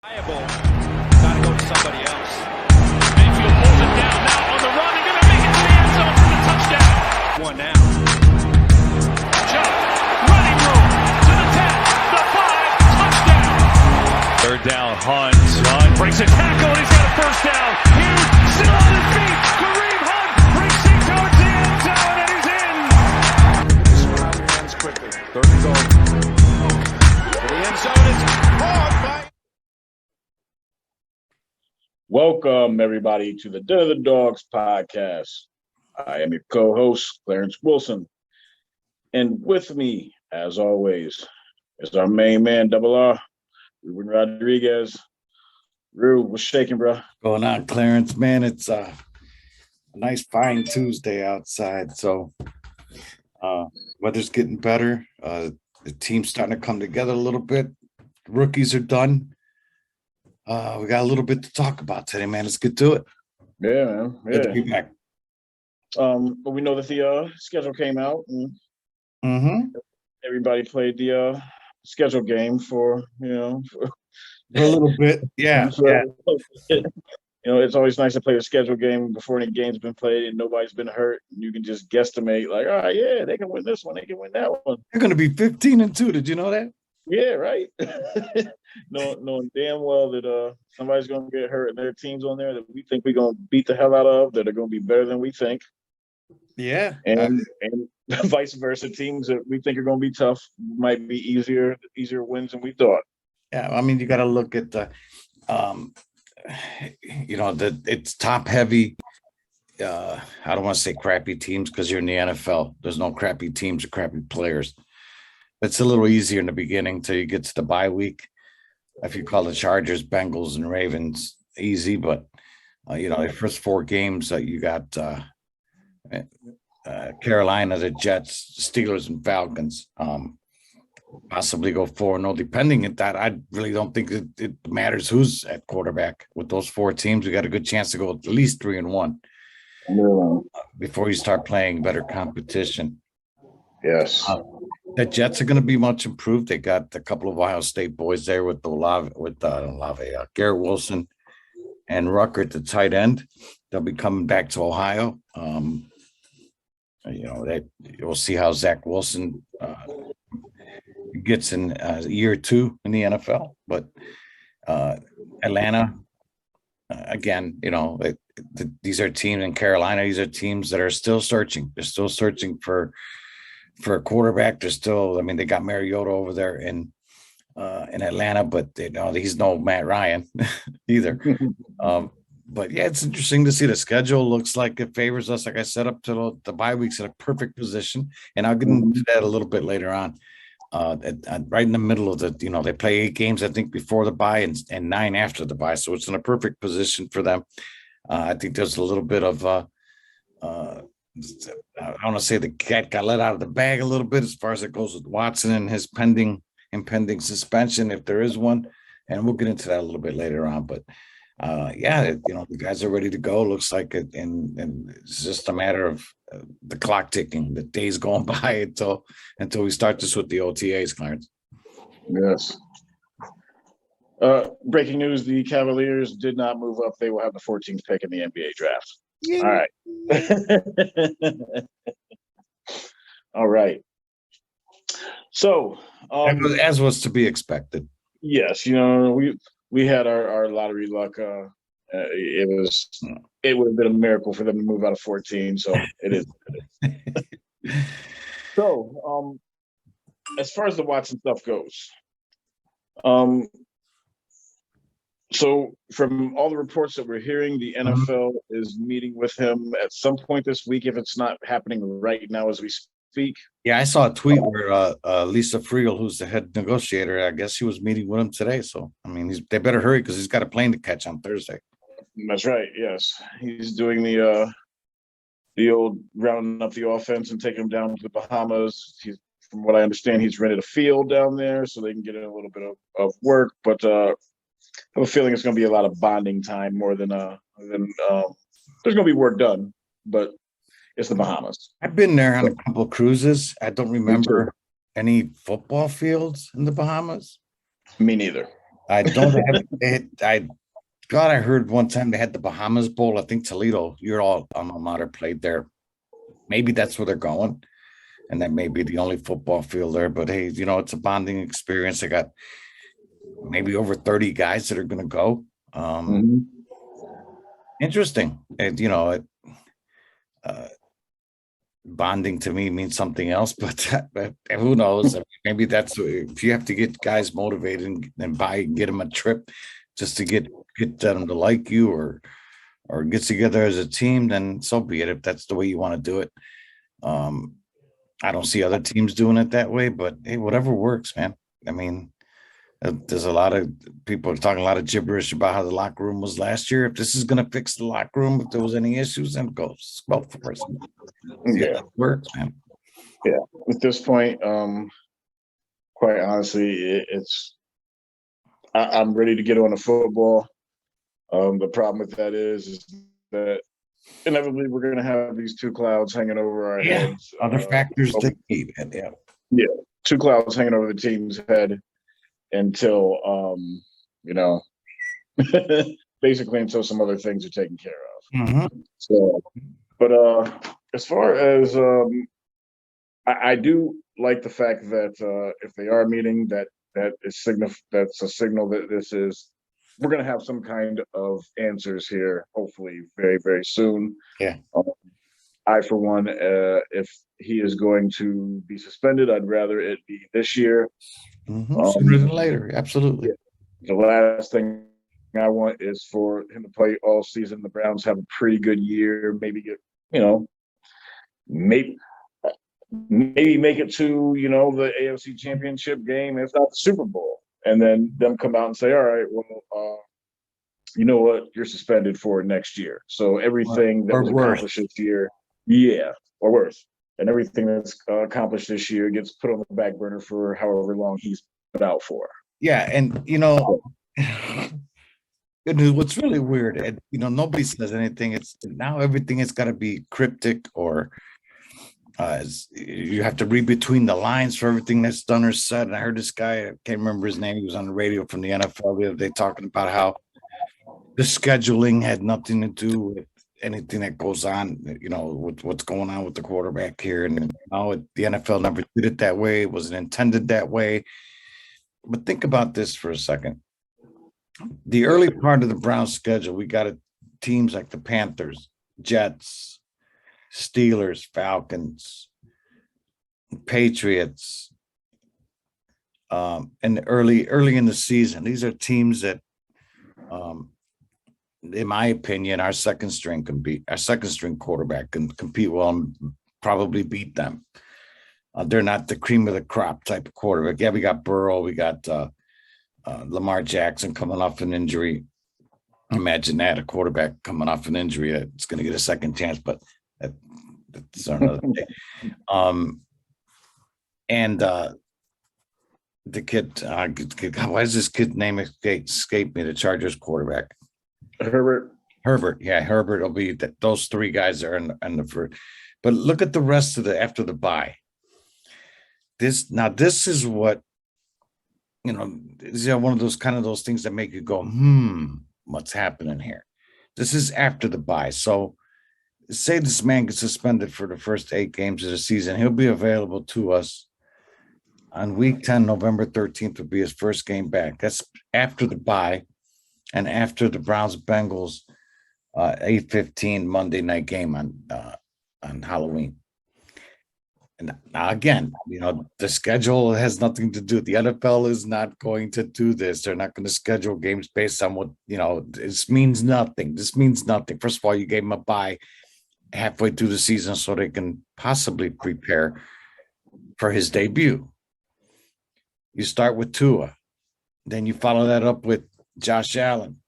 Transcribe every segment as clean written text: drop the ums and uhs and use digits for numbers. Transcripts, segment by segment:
Got to go to somebody else. Mayfield pulls it down now on the run and going to make it to the end zone for the touchdown. One now. Chubb, running room to the 10, the 5, touchdown. Third down, Hunt breaks a tackle and he's got a first down. Hughes still on his feet. Kareem Hunt racing towards the end zone and he's in. Surround your hands quickly. Third and goal. To the end zone is caught by. Welcome, everybody, to the Den of the Dogs podcast. I am your co-host, Clarence Wilson. And with me, as always, is our main man, Double R, Ruben Rodriguez. Rue, what's shaking, bro? Going on, Clarence, man. It's a nice, fine Tuesday outside. So weather's getting better. The team's starting to come together a little bit. The rookies are done. We got a little bit to talk about today, man. Let's get to it. Yeah, man. Yeah. Good to be back. But we know that the schedule came out, and everybody played the schedule game for a little bit. Yeah. It's always nice to play a schedule game before any game's been played and nobody's been hurt. And you can just guesstimate, like, all right, yeah, they can win this one, they can win that one. They're going to be 15-2. Did you know that? Yeah, right. Knowing damn well that somebody's going to get hurt and there are teams on there that we think we're going to beat the hell out of, that are going to be better than we think. Yeah. And vice versa, teams that we think are going to be tough might be easier wins than we thought. Yeah, I mean, you got to look at the, it's top heavy. I don't want to say crappy teams because you're in the NFL. There's no crappy teams or crappy players. It's a little easier in the beginning till you get to the bye week. If you call the Chargers, Bengals, and Ravens easy, but the first four games you got Carolina, the Jets, Steelers, and Falcons. Possibly go 4-0. Depending at that, I really don't think it matters who's at quarterback. With those four teams, we got a good chance to go at least 3-1 before you start playing better competition. Yes. The Jets are going to be much improved. They got a couple of Ohio State boys there with Garrett Wilson and Rucker at the tight end. They'll be coming back to Ohio. We'll see how Zach Wilson gets in year two in the NFL. But Atlanta, again, these are teams in Carolina. These are teams that are still searching. They're still searching for a quarterback. They're still, they got Mariota over there in Atlanta, but he's no Matt Ryan either. But yeah, it's interesting to see the schedule. Looks like it favors us, like I said, up to the bye weeks in a perfect position. And I'll get into that a little bit later on. Right in the middle of they play 8 games, I think, before the bye and 9 after the bye. So it's in a perfect position for them. I think there's a little bit of I want to say the cat got let out of the bag a little bit as far as it goes with Watson and his impending suspension, if there is one. And we'll get into that a little bit later on. But the guys are ready to go. Looks like it, and it's just a matter of the clock ticking, the days going by until we start this with the OTAs, Clarence. Yes. Breaking news: the Cavaliers did not move up. They will have the 14th pick in the NBA draft. Yeah. All right. All right. So, as was to be expected. Yes, we had our lottery luck. It would have been a miracle for them to move out of 14. So it is. So, as far as the Watson stuff goes, so from all the reports that we're hearing, the NFL is meeting with him at some point this week, if it's not happening right now as we speak. Yeah, I saw a tweet where Lisa Friel, who's the head negotiator, I guess she was meeting with him today. So, they better hurry because he's got a plane to catch on Thursday. That's right. Yes. He's doing the old rounding up the offense and taking them down to the Bahamas. From what I understand, he's rented a field down there so they can get in a little bit of work. But I have a feeling it's going to be a lot of bonding time more than there's going to be work done, but it's the Bahamas. I've been there on a couple of cruises. I don't remember any football fields in the Bahamas. Me neither. I don't have it. I God, I heard one time they had the Bahamas Bowl. I think Toledo, your all alma mater, played there. Maybe that's where they're going, and that may be the only football field there. But hey, it's a bonding experience. I got maybe over 30 guys that are going to go. Mhm. Interesting. And, uh, bonding to me means something else, but who knows? I mean, maybe that's if you have to get guys motivated and get them a trip just to get them to like you or get together as a team, then so be it. If that's the way you want to do it. I don't see other teams doing it that way, but hey, whatever works, man. I mean, there's a lot of people talking a lot of gibberish about how the locker room was last year. If this is going to fix the locker room, if there was any issues, then go for it. See how Yeah, that works, man. yeah. At this point, quite honestly, I'm ready to get on the football. The problem with that is that inevitably we're going to have these two clouds hanging over our heads. Other factors over- dictate it. Yeah. yeah, two clouds hanging over the team's head until you know, basically until some other things are taken care of. Mhm. So, but as far as I do like the fact that if they are meeting, that's a signal that we're going to have some kind of answers here, hopefully very, very soon. Yeah. I, for one, if he is going to be suspended, I'd rather it be this year. Sooner than later. Absolutely. The last thing I want is for him to play all season. The Browns have a pretty good year, maybe get, maybe make it to, the AFC Championship game, if not the Super Bowl, and then them come out and say, all right, well, you know what, you're suspended for next year. So everything that was accomplished this year, or worse, and everything that's accomplished this year gets put on the back burner for however long he's put out for. Yeah, and what's really weird, and nobody says anything. It's now everything has got to be cryptic, or you have to read between the lines for everything that's done or said. And I heard this guy, I can't remember his name, he was on the radio from the NFL the other day talking about how the scheduling had nothing to do with anything that goes on, with what's going on with the quarterback here. And the NFL never did it that way. It wasn't intended that way. But think about this for a second. The early part of the Browns schedule, we got teams like the Panthers, Jets, Steelers, Falcons, Patriots, and early in the season. These are teams that, in my opinion, our second string quarterback can compete well and probably beat them. They're not the cream of the crop type of quarterback. Yeah, we got Burrow, we got Lamar Jackson coming off an injury. Imagine that, a quarterback coming off an injury, it's going to get a second chance, but that's another day. And the kid, why does this kid name escape me? The Chargers quarterback, Herbert. Yeah, Herbert will be that. Those three guys are in the first. But look at the rest of after the bye. This is what, is one of those things that make you go, what's happening here? This is after the bye. So say this man gets suspended for the first 8 games of the season. He'll be available to us on week 10, November 13th would be his first game back. That's after the bye and after the Browns-Bengals 8:15 Monday night game on Halloween. And now again, the schedule has nothing to do. The NFL is not going to do this. They're not going to schedule games based on what, this means nothing. This means nothing. First of all, you gave them a bye halfway through the season so they can possibly prepare for his debut. You start with Tua. Then you follow that up with Josh Allen.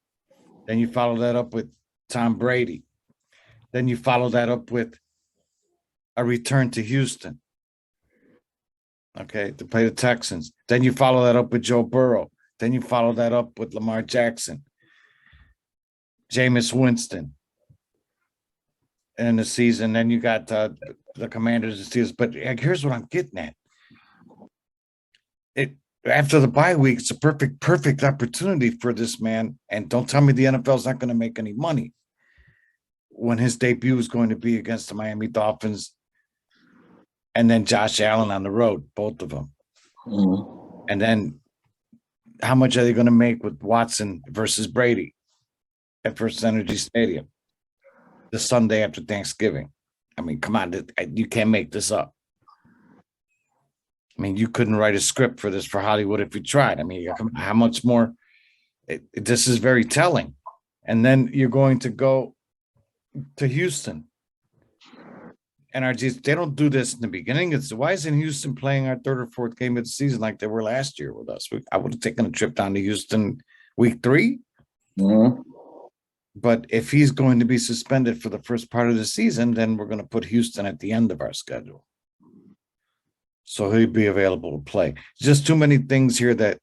Then you follow that up with Tom Brady. Then you follow that up with a return to Houston. Okay, to play the Texans. Then you follow that up with Joe Burrow. Then you follow that up with Lamar Jackson, Jameis Winston. In the season, then you got the Commanders and Steelers. But here's what I'm getting at. after the bye week, it's a perfect opportunity for this man. And don't tell me the NFL's not going to make any money when his debut is going to be against the Miami Dolphins and then Josh Allen on the road, both of them. Mhm. And then how much are they going to make with Watson versus Brady at First Energy Stadium the Sunday after Thanksgiving? I mean, come on, you can't make this up. I mean, you couldn't write a script for this for Hollywood if you tried. I mean, how much more? This is very telling. And then you're going to go to Houston. NRGs, they don't do this in the beginning. It's why isn't Houston playing our third or fourth game of the season like they were last year with us? I would have taken a trip down to Houston week 3. Mhm. But if he's going to be suspended for the first part of the season, then we're going to put Houston at the end of our schedule. So he'll be available to play. Just too many things here that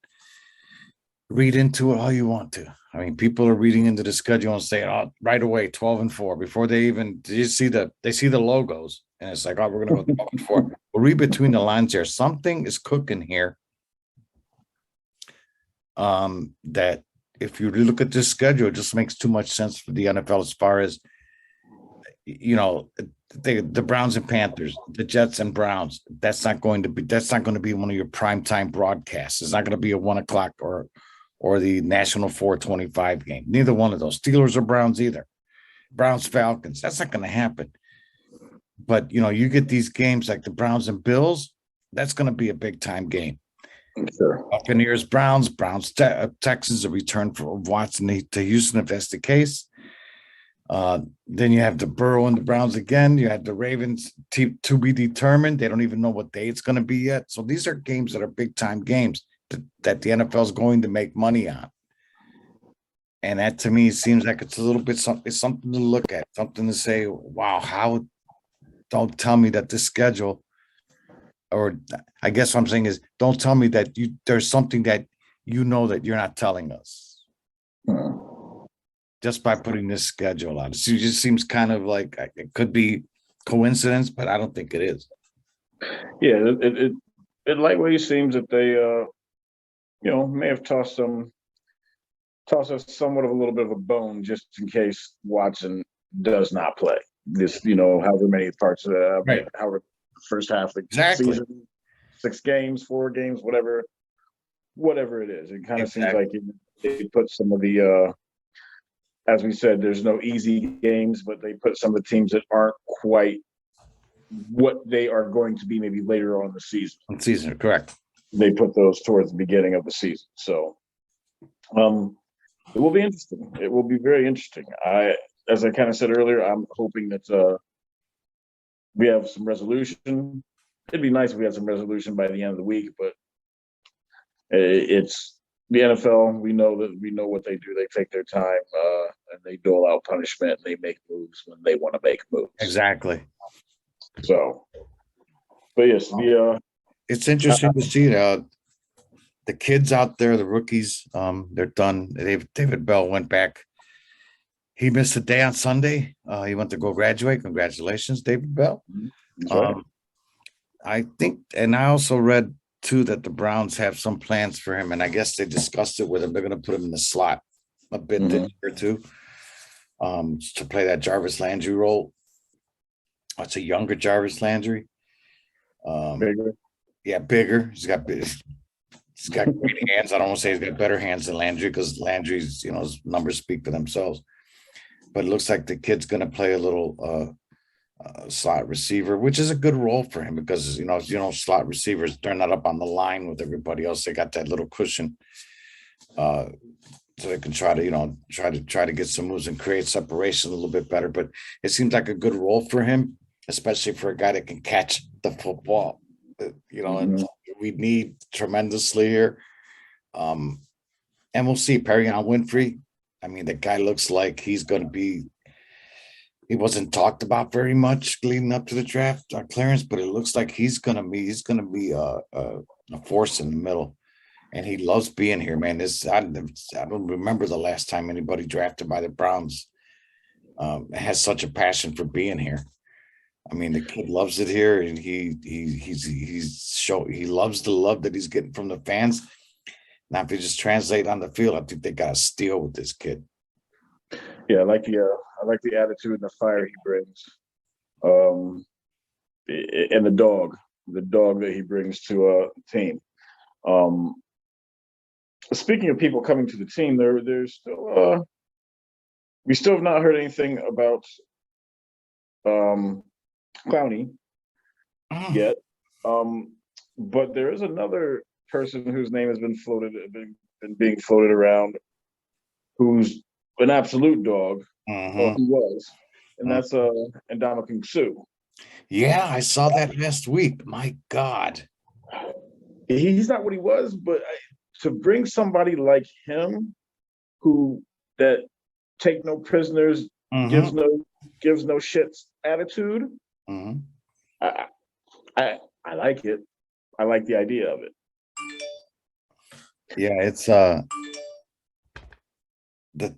read into it all you want to. I mean, people are reading into the schedule and saying, "Oh, right away, 12-4." Before they even they see the logos, and it's like, "Oh, we're going to go 12-4." We'll read between the lines here. Something is cooking here. That if you look at this schedule, it just makes too much sense for the NFL as far as the Browns and Panthers, the Jets and Browns. That's not going to be one of your primetime broadcasts. It's not going to be a 1:00 or the National 425 game. Neither one of those. Steelers or Browns either. Browns, Falcons. That's not going to happen. But, you get these games like the Browns and Bills. That's going to be a big-time game. Sure. Buccaneers, Browns, Texans, a return for Watson to Houston if that's the case. Then you have the Burrow and the Browns again. You have the Ravens to be determined. They don't even know what day it's going to be yet. So these are games that are big-time games that the NFL is going to make money on. And that to me seems like it's a little bit it's something to look at, something to say, wow, don't tell me that this schedule, or I guess what I'm saying is don't tell me that there's something that that you're not telling us just by putting this schedule out. It just seems kind of like it could be coincidence, but I don't think it is. Yeah, it likely seems that they may have tossed us somewhat of a little bit of a bone just in case Watson does not play this, however many parts of Right. however first half of the Exactly. season, 6 games, 4 games, whatever it is. It kind of seems like they put some of the as we said, there's no easy games, but they put some of the teams that aren't quite what they are going to be maybe later on in the season. Correct. They put those towards the beginning of the season. So it will be interesting. It will be very interesting. As I kind of said earlier, I'm hoping that we have some resolution. It'd be nice if we had some resolution by the end of the week, but it's the NFL. We know what they do. They take their time and they dole out punishment and they make moves when they want to make moves. Exactly. So, but yes, it's interesting to see the kids out there, the rookies. They're done. David Bell went back. He missed a day on Sunday. He went to go graduate. Congratulations, David Bell. right. I think, and I also read too that the Browns have some plans for him, and I guess they discussed it with him. They're going to put him in the slot a bit this year too, to play that Jarvis Landry role. It's a younger Jarvis Landry. Bigger. Yeah, bigger. He's got great hands. I don't want to say he's got better hands than Landry because Landry's, his numbers speak for themselves. But it looks like the kid's going to play a little slot receiver, which is a good role for him because slot receivers, they're not up on the line with everybody else. They got that little cushion, so they can try to get some moves and create separation a little bit better. But it seems like a good role for him, especially for a guy that can catch the football. And we need tremendously here. And we'll see. Perrion Winfrey. I mean, the guy looks like he's going to be. He wasn't talked about very much leading up to the draft, Clarence, but it looks like he's going to be a force in the middle, and he loves being here, man. I don't remember the last time anybody drafted by the Browns has such a passion for being here. I mean, the kid loves it here, and he loves the love that he's getting from the fans. Now, if they just translate on the field, I think they got a steal with this kid. Yeah, I like the attitude and the fire he brings. And the dog that he brings to a team. Um, Speaking of people coming to the team, there's still we still have not heard anything about Clowney yet. But there is another person whose name has been being floated around, who's an absolute dog, or who was, and that's Ndamukong Suh. Yeah, I saw that last week. My God. He's not what he was, but to bring somebody like him, who that take no prisoners, gives no shits attitude, I like it. I like the idea of it. Yeah, it's the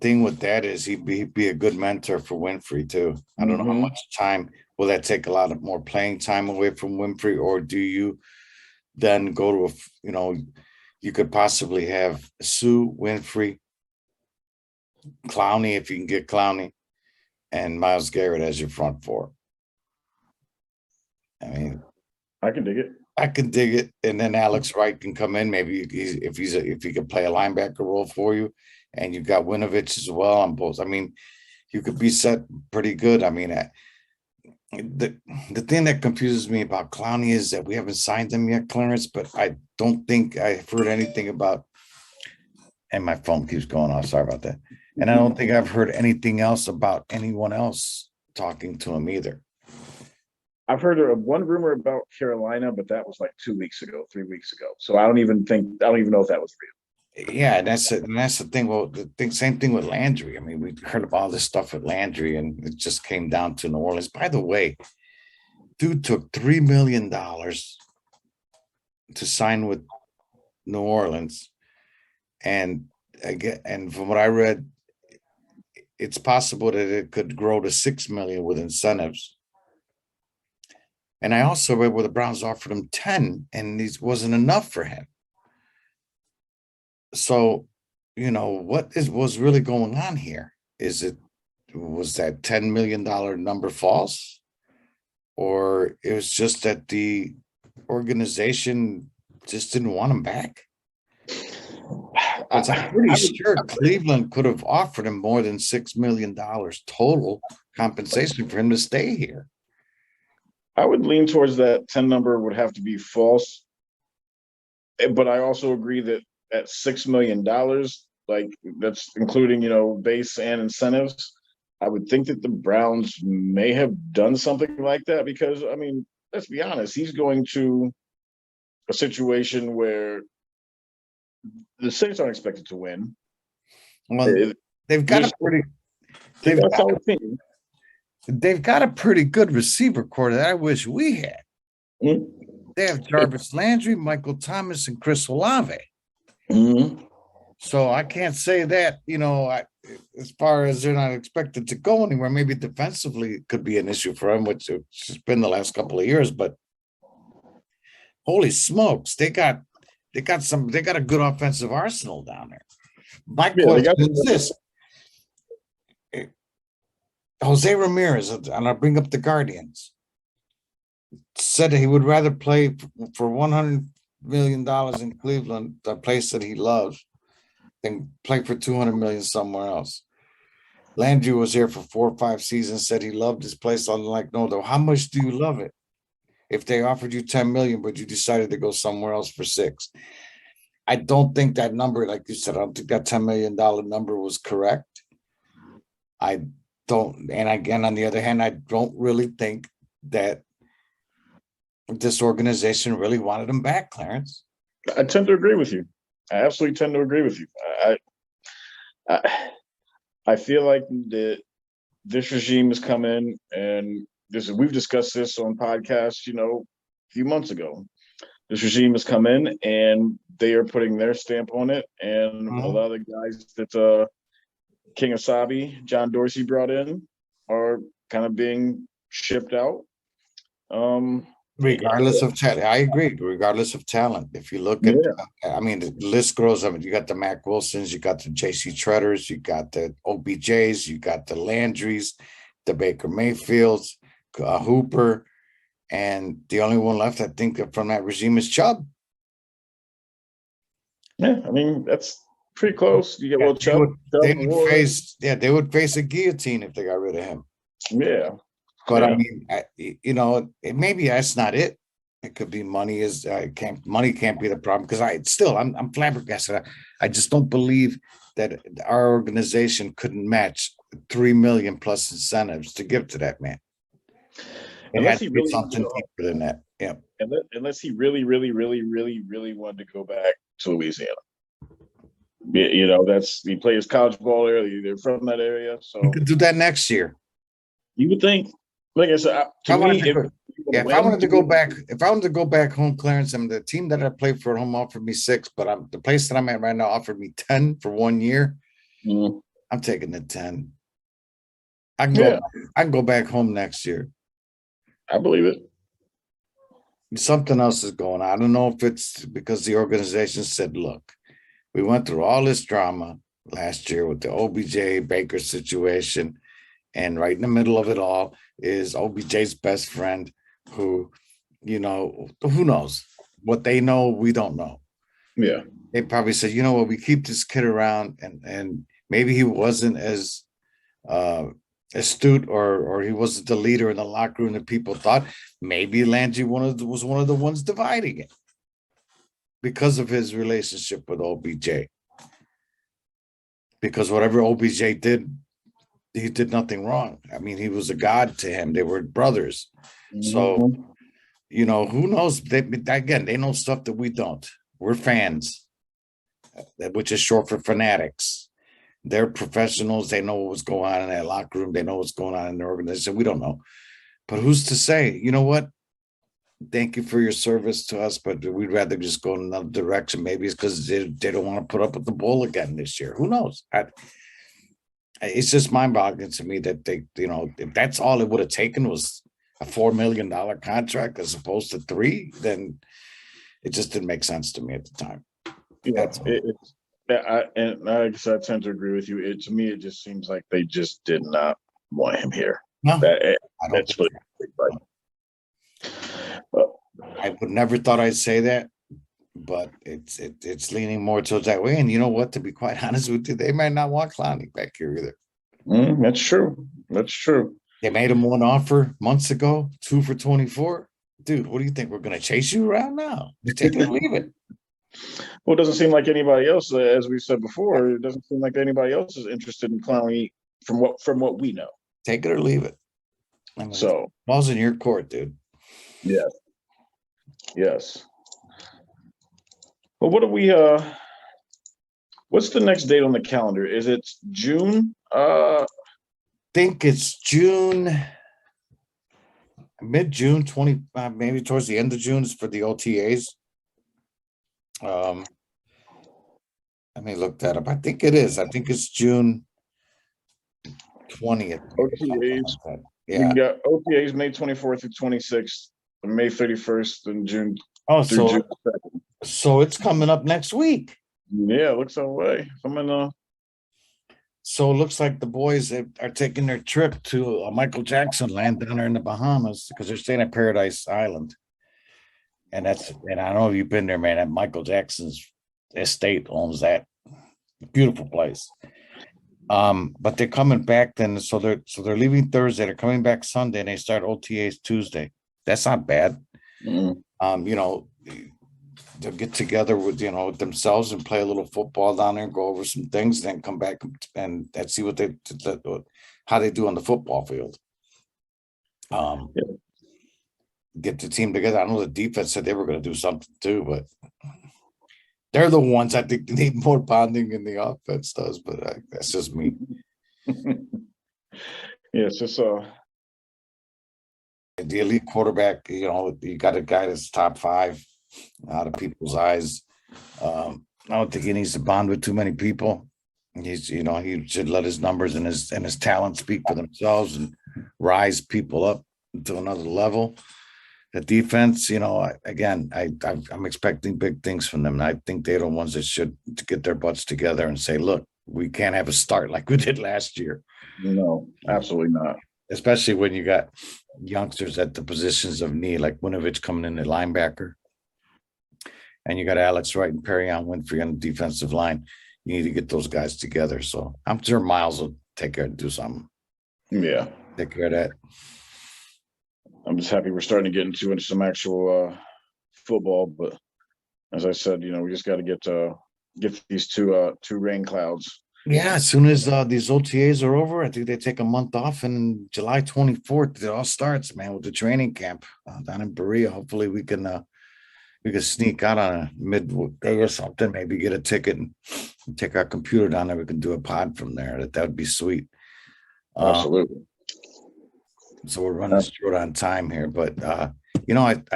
thing with that is he'd be a good mentor for Winfrey too. I don't know how much time will that take, a lot of more playing time away from Winfrey, or do you then go to you could possibly have Suh, Winfrey, Clowney if you can get Clowney, and Myles Garrett as your front four. I mean, I can dig it. I can dig it, and then Alex Wright can come in. Maybe if he could play a linebacker role for you, and you got Winovich as well on both. I mean, you could be set pretty good. I mean, the thing that confuses me about Clowney is that we haven't signed him yet, Clarence. But I don't think I've heard anything about. And my phone keeps going off. Sorry about that. And I don't think I've heard anything else about anyone else talking to him either. I've heard of one rumor about Carolina, but that was like 2 weeks ago, 3 weeks ago. So I don't even know if that was real. Yeah, that's the thing. Well, same thing with Landry. I mean, we heard of all this stuff with Landry, and it just came down to New Orleans. By the way, dude took $3 million to sign with New Orleans, and from what I read, it's possible that it could grow to $6 million with incentives. And I also read where the Browns offered him 10, and this wasn't enough for him. So, what was really going on here? Was that $10 million number false? Or it was just that the organization just didn't want him back? I'm pretty sure Cleveland could have offered him more than $6 million total compensation for him to stay here. I would lean towards that 10 number would have to be false. But I also agree that at $6 million, like that's including, base and incentives, I would think that the Browns may have done something like that because, I mean, let's be honest, he's going to a situation where the Saints aren't expected to win. Well, they've got a pretty good receiver core that I wish we had. They have Jarvis Landry, Michael Thomas, and Chris Olave. So I can't say that, as far as they're not expected to go anywhere. Maybe defensively it could be an issue for them, which has been the last couple of years. But holy smokes, they got a good offensive arsenal down there. My question is this. Jose Ramirez, and I'll bring up the Guardians, said that he would rather play for $100 million in Cleveland, the place that he loves, than play for $200 million somewhere else. Landry was here for 4 or 5 seasons, said he loved his place. I'm like, no, though. How much do you love it? If they offered you $10 million, but you decided to go somewhere else for 6, I don't think that number, like you said, I don't think that $10 million number was correct. I don't, and again, on the other hand, I don't really think that this organization really wanted him back, Clarence. I tend to agree with you. I absolutely tend to agree with you. I feel like this regime has come in, and we've discussed this on podcasts, a few months ago. This regime has come in, and they are putting their stamp on it, and a lot of the guys that King Asabi, John Dorsey brought in are kind of being shipped out. Regardless of talent, I agree. Regardless of talent, if you look at, I mean, the list grows. I mean, you got the Mac Wilsons, you got the JC Treaders, you got the OBJs, you got the Landrys, the Baker Mayfields, Hooper, and the only one left, I think, from that regime is Chubb. Yeah, I mean, that's pretty close. You get Chubb. They would face a guillotine if they got rid of him. Yeah. But I mean, maybe that's not it. It could be money money can't be the problem, because I'm flabbergasted. I just don't believe that our organization couldn't match 3 million plus incentives to give to that man. Unless he really something deeper than that. Yeah. Unless he really, really, really, really, really wanted to go back to Louisiana. You know, he plays college ball there. They're from that area, so he could do that next year. You would think. Like I said, if I wanted to go back home, Clarence, and the team that I played for at home offered me 6, but the place that I'm at right now offered me 10 for 1 year. Mm-hmm. I'm taking the 10. I can go back home next year. I believe it. Something else is going on. I don't know if it's because the organization said, look, we went through all this drama last year with the OBJ Baker situation. And right in the middle of it all is OBJ's best friend who, who knows? What they know, we don't know. Yeah. They probably said, you know what, we keep this kid around, and maybe he wasn't as astute or he wasn't the leader in the locker room that people thought. Maybe Landry was one of the ones dividing it because of his relationship with OBJ. Because whatever OBJ did, he did nothing wrong. I mean, he was a god to him. They were brothers. Mm-hmm. So, who knows? They know stuff that we don't. We're fans, which is short for fanatics. They're professionals. They know what's going on in that locker room. They know what's going on in their organization. We don't know. But who's to say? You know what? Thank you for your service to us, but we'd rather just go in another direction. Maybe it's because they don't want to put up with the bull again this year. Who knows? It's just mind-boggling to me that they, if that's all it would have taken was a $4 million contract as opposed to 3, then it just didn't make sense to me at the time. Yeah, I guess I tend to agree with you. To me, it just seems like they just did not want him here. No, that's what. I would never thought I'd say that, but it's leaning more towards that way. And you know what? To be quite honest with you, they might not want Clowney back here either. That's true. That's true. They made him one offer months ago, 2 for 24. Dude, what do you think? We're going to chase you around now? Take it or leave it. Well, it doesn't seem like anybody else, as we said before, it doesn't seem like anybody else is interested in Clowney from what we know. Take it or leave it. I mean, so ball's in your court, dude. Yeah. Yes. Well, what do we what's the next date on the calendar? Is it June? I think it's June, mid-June, 20, maybe towards the end of June is for the OTAs. Let me look that up. I think it is. I think it's June 20th. OTAs. Like yeah. We got OTAs May 24th through 26th, May 31st, and June. Oh, so it's coming up next week. Yeah, it looks that way. So it looks like the boys are taking their trip to Michael Jackson land down there in the Bahamas because they're staying at Paradise Island. And I don't know if you've been there, man. That Michael Jackson's estate owns that beautiful place. But they're coming back then. So they're leaving Thursday. They're coming back Sunday, and they start OTAs Tuesday. That's not bad. Mm-hmm. They'll get together with themselves and play a little football down there, go over some things, then come back and see what how they do on the football field. Get the team together. I know the defense said they were going to do something too, but they're the ones I think they need more bonding than the offense does. But that's just me. Yeah, it's just the elite quarterback. You got a guy that's top 5 out of people's eyes. I don't think he needs to bond with too many people. He should let his numbers and his talent speak for themselves and rise people up to another level. The defense, I'm expecting big things from them. And I think they're the ones that should get their butts together and say, look, we can't have a start like we did last year. No, absolutely not. Especially when you got youngsters at the positions of need, like Winovich coming in at linebacker. And you got Alex Wright and Perrion Winfrey on the defensive line. You need to get those guys together. So I'm sure Miles will take care to do something. Yeah. Take care of that. I'm just happy we're starting to get into some actual football. But as I said, we just got to get these two rain clouds. Yeah, as soon as these OTAs are over, I think they take a month off, and July 24th it all starts, man, with the training camp down in Berea. Hopefully we can sneak out on a midday or something, maybe get a ticket and take our computer down there. We can do a pod from there. That would be sweet. Absolutely. So we're running short on time here, but I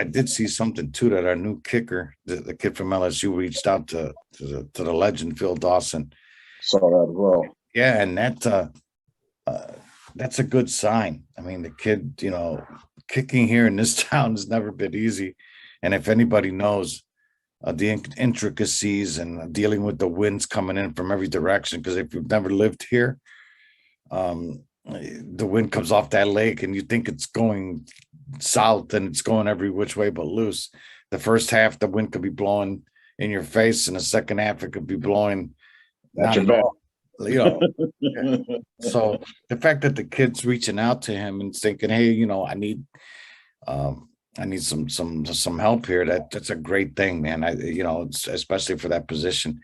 did see something too, that our new kicker, the kid from LSU, reached out to the legend Phil Dawson. Saw that as well. Yeah, and that's a good sign. I mean, the kid, kicking here in this town has never been easy. And if anybody knows the intricacies and dealing with the winds coming in from every direction, because if you've never lived here, the wind comes off that lake and you think it's going south and it's going every which way but loose. The first half, the wind could be blowing in your face, and the second half, it could be blowing not at all. So the fact that the kid's reaching out to him and thinking, hey, I need some help here. That's a great thing, man. Especially for that position.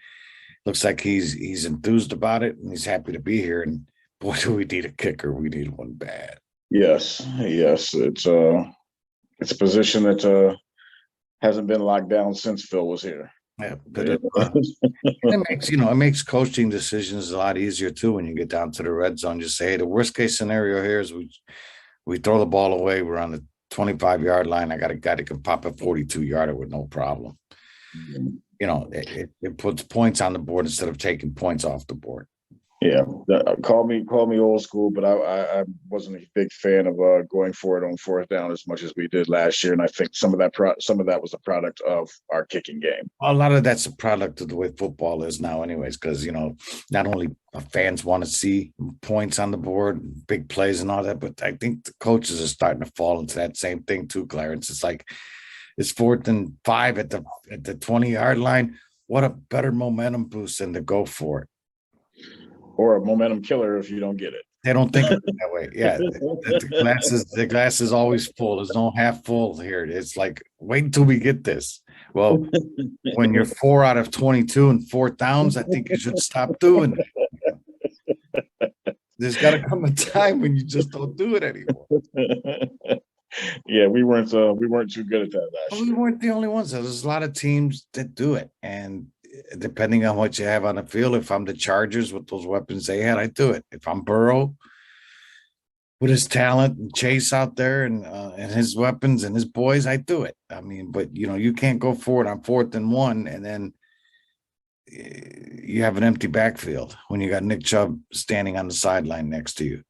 Looks like he's enthused about it and he's happy to be here. And boy, do we need a kicker. We need one bad. Yes. It's a position that hasn't been locked down since Phil was here. Yeah, but it makes coaching decisions a lot easier too when you get down to the red zone. Just say, hey, the worst case scenario here is we throw the ball away. We're on the 25-yard line. I got a guy that can pop a 42-yarder with no problem. It puts points on the board instead of taking points off the board. Yeah, call me old school, but I wasn't a big fan of going for it on fourth down as much as we did last year, and I think some of that was a product of our kicking game. A lot of that's a product of the way football is now, anyways, because not only fans want to see points on the board, big plays, and all that, but I think the coaches are starting to fall into that same thing too, Clarence. It's like it's 4th and 5 at the 20-yard line. What a better momentum boost than to go for it. Or a momentum killer if you don't get it. They don't think of it that way. Yeah, the glass is always full. There's no half full here. It's like, wait until we get this. Well, when you're 4 out of 22 and 4th downs, I think you should stop doing it. There's got to come a time when you just don't do it anymore. Yeah, we weren't too good at that last year. We weren't the only ones. There's a lot of teams that do it, and depending on what you have on the field, if I'm the Chargers with those weapons they had, I do it. If I'm Burrow with his talent and Chase out there and his weapons and his boys, I do it. I mean, but you can't go forward on 4th and 1 and then you have an empty backfield when you got Nick Chubb standing on the sideline next to you.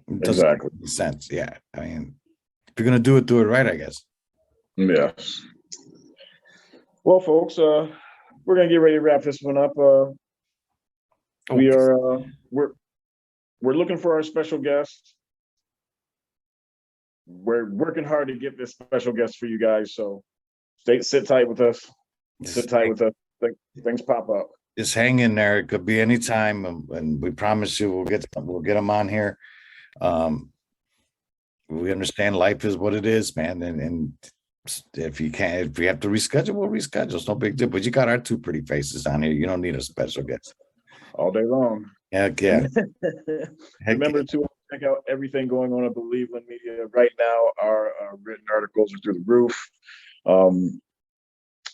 It doesn't make any sense. Yeah, I mean, if you're gonna do it right, I guess. Yes. Well, folks, we're gonna get ready to wrap this one up. We're looking for our special guest. We're working hard to get this special guest for you guys. So sit tight with us. Sit tight with us. Things pop up. Just hang in there. It could be any time, and we promise you we'll get them on here. We understand life is what it is, man, and if we have to reschedule, we'll reschedule. It's no big deal. But you got our 2 pretty faces on here. You don't need a special guest all day long. Heck yeah. Remember to check out everything going on at Believeland Media right now. Our written articles are through the roof.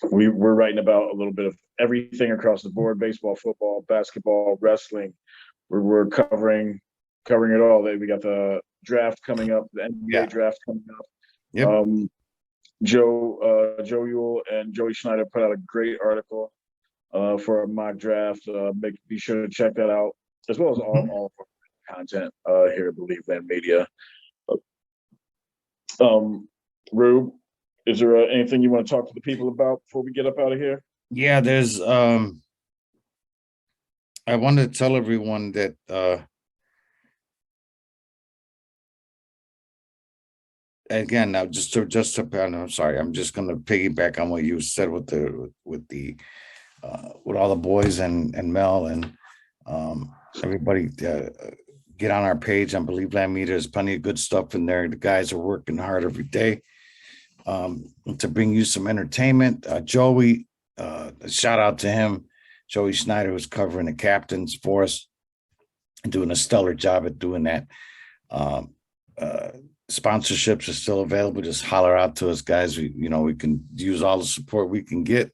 We're writing about a little bit of everything across the board: baseball, football, basketball, wrestling. We're covering it all. We got the draft coming up, the NBA draft coming up. Yep. Joe Ewell and Joey Schneider put out a great article for a mock draft. Be sure to check that out, as well as all of our content here at Believeland Media. Rube, Is there anything you want to talk to the people about before we get up out of here? Yeah, there's I want to tell everyone that again, now I'm sorry, I'm just gonna piggyback on what you said with all the boys and Mel and everybody. Get on our page on Believe Land Media. There's plenty of good stuff in there. The guys are working hard every day to bring you some entertainment. Joey, shout out to him. Joey Schneider was covering the captains for us and doing a stellar job at doing that. Sponsorships are still available. Just holler out to us, guys. We can use all the support we can get.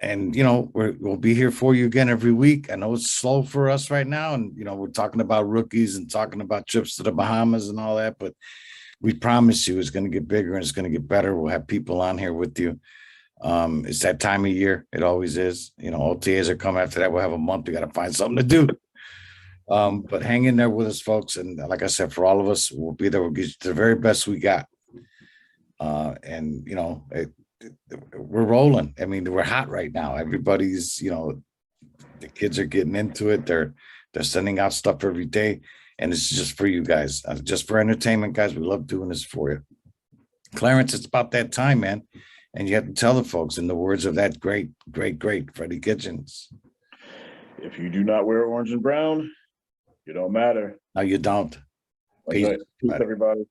And we'll be here for you again every week. I know it's slow for us right now, and we're talking about rookies and talking about trips to the Bahamas and all that, but we promise you it's going to get bigger and it's going to get better. We'll have people on here with you. It's that time of year. It always is. OTAs are coming after that. We'll have a month. We got to find something to do. But hang in there with us, folks. And like I said, for all of us, we'll be there. We'll get you the very best we got. We're rolling. I mean, we're hot right now. Everybody's, the kids are getting into it. They're sending out stuff every day. And it's just for you guys, just for entertainment, guys. We love doing this for you. Clarence, it's about that time, man. And you have to tell the folks, in the words of that great Freddie Kitchens. If you do not wear orange and brown, you don't matter. No, you don't. Peace, everybody.